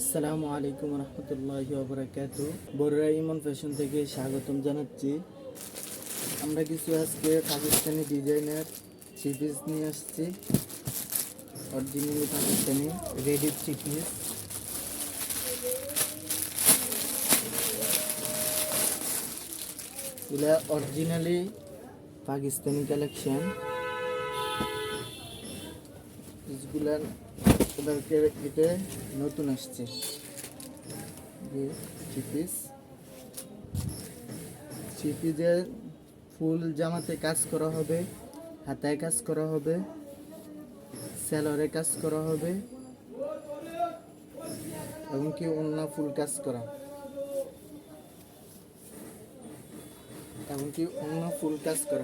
আসসালামু আলাইকুম রহমতুল্লাহি ওয়া বারাকাতুহু। বড়রা ইমন ফ্যাশন থেকে স্বাগতম জানাচ্ছি। আমরা কিছু আজকে পাকিস্তানি ডিজাইনের থ্রি পিস নিয়ে আসছি। Originally Pakistani ready three piece. এগুলা অরিজিনালি পাকিস্তানি কালেকশন। পিসগুলার ওদেরকে এটা নতুন আসছে যে থ্রি পিসের ফুল জামাতে কাজ করা হবে, হাতায় কাজ করা হবে, সেলরে কাজ করা হবে, এমনকি ওড়না ফুল কাজ করা,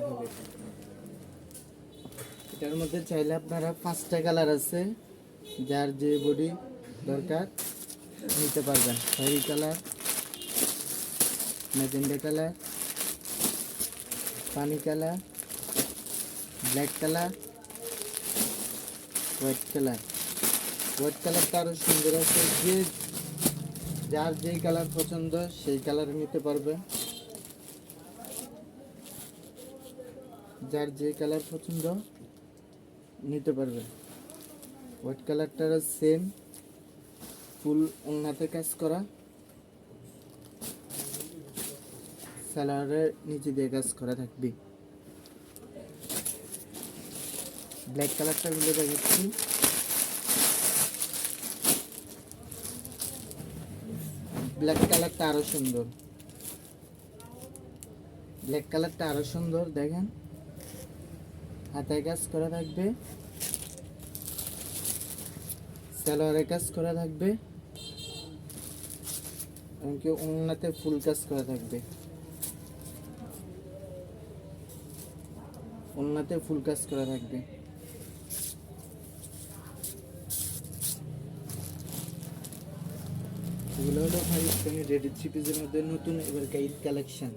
হবে। এটার মধ্যে চাইলে আপনারা 5টা কালার আছে, যার যে বডি দরকার নিতে পারবেন। খয়েরি কালার, ম্যাজেন্ডা কালার, পানি colour, black colour, white colour. White কালারটা আরও সুন্দর আছে। যার যেই কালার পছন্দ সেই কালার নিতে পারবে। যার যে কালার পছন্দ নিতে পারবে। হোয়াইট কালারটার সেম ফুল ওড়নাতে কাজ করা, সালোয়ারের নিচে দিয়ে কাজ করা থাকবে। ব্ল্যাক কালারটা মিলে দেখাচ্ছি। ব্ল্যাক কালারটা আরো সুন্দর। দেখেন, হাতায় কাজ করা থাকবে, সালোয়ারে কাজ করা থাকবে, এমনকি ওড়নাতে ফুল কাজ করা থাকবে। এগুলো হলো পাকিস্তানি রেডি থ্রি পিসের মধ্যে নতুন এবার ঈদ কালেকশন।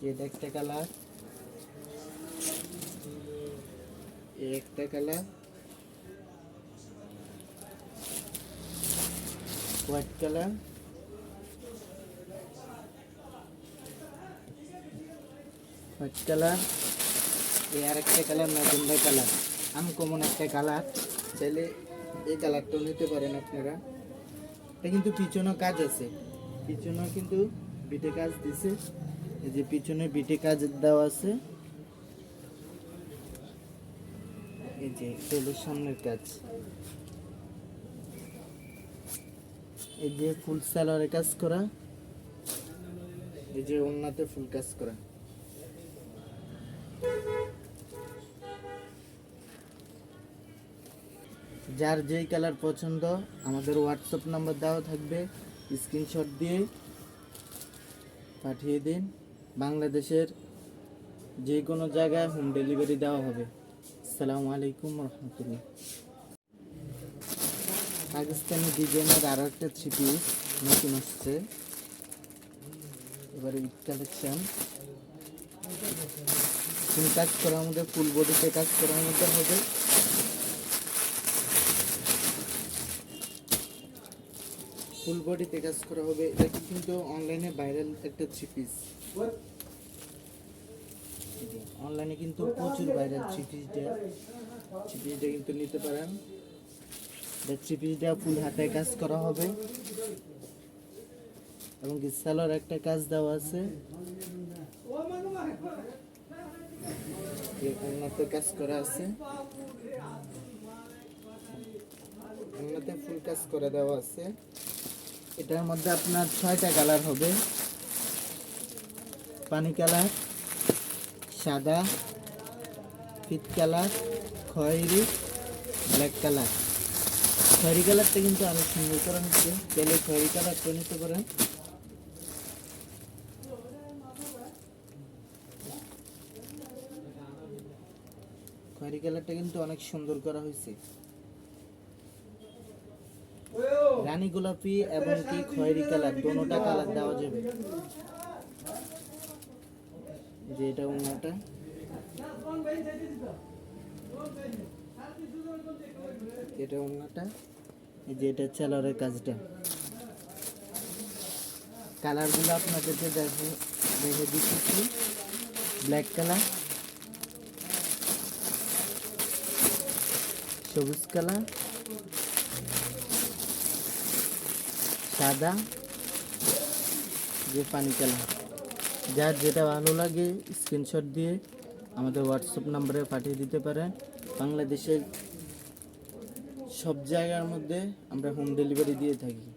এটা একটা কালার, হোয়াইট কালার, আর একটা কালার ম্যাজেন্ডা কালার। আনকমন একটা কালার, চাইলে এই কালারটাও নিতে পারেন আপনারা। এটা কিন্তু পিছনেও কাজ আছে, পিছনেও কিন্তু বিটে কাজ দিছে। এই যে পিছনে বিটে কাজ দেওয়া আছে। এই যে সামনের কাজ। এই যে ফুল সালোয়ারে কাজ করা, এই যে ওড়নাতে ফুল কাজ করা। যার যেই কালার পছন্দ আমাদের হোয়াটসঅ্যাপ নাম্বার দেওয়া থাকবে, স্ক্রিনশট দিয়ে পাঠিয়ে দিন। বাংলাদেশের যে কোনো জায়গায় হোম ডেলিভারি দেওয়া হবে। আসসালামু আলাইকুম রহমতুল্লাহ। পাকিস্তানি ডিজাইনের আরও একটা থ্রি পিস নতুন আসছে। এবারে ঈদ কালেকশন। কাজ করার মধ্যে ফুল বডিতে কাজ করার মধ্যে হবে। এটা কিন্তু অনলাইনে ভাইরাল একটা থ্রি পিস। অনলাইনে কিন্তু প্রচুর ভাইরাল থ্রি পিসটা কিন্তু নিতে পারেন। থ্রি পিসটা ফুল হাতায় কাজ করা হবে, এবং কি সালোয়ার একটা কাজ দেওয়া আছে, ওড়নাতে কাজ করা আছে, ওড়নাতে ফুল কাজ করে দেওয়া আছে। এটার মধ্যে আপনার 6টা কালার হবে। পানি কালার, সাদা, ফিট কালার, খয়েরি, ব্ল্যাক কালার। খয়েরি কালারটা কিন্তু আরো সুন্দর করা হচ্ছে, তাহলে খয়েরি কালারটা নিতে পারেন। খয়েরি কালারটা কিন্তু অনেক সুন্দর করা হয়েছে। রানী গোলাপি এবং কি খয়েরি কালার, দোনোটা কালার দেওয়া যাবে। যে এটা ওড়নাটা, এই যে এটা সেলরের কাজটা। কালারগুলো আপনাদেরকে দেখে দিচ্ছি। ব্ল্যাক কালার, সবুজ কালার, সাদা, যে পানি কালার। যার যেটা ভালো লাগে স্ক্রিনশট দিয়ে আমাদের হোয়াটসঅ্যাপ নাম্বারে পাঠিয়ে দিতে পারেন। বাংলাদেশের সব জায়গার মধ্যে আমরা হোম ডেলিভারি দিয়ে থাকি।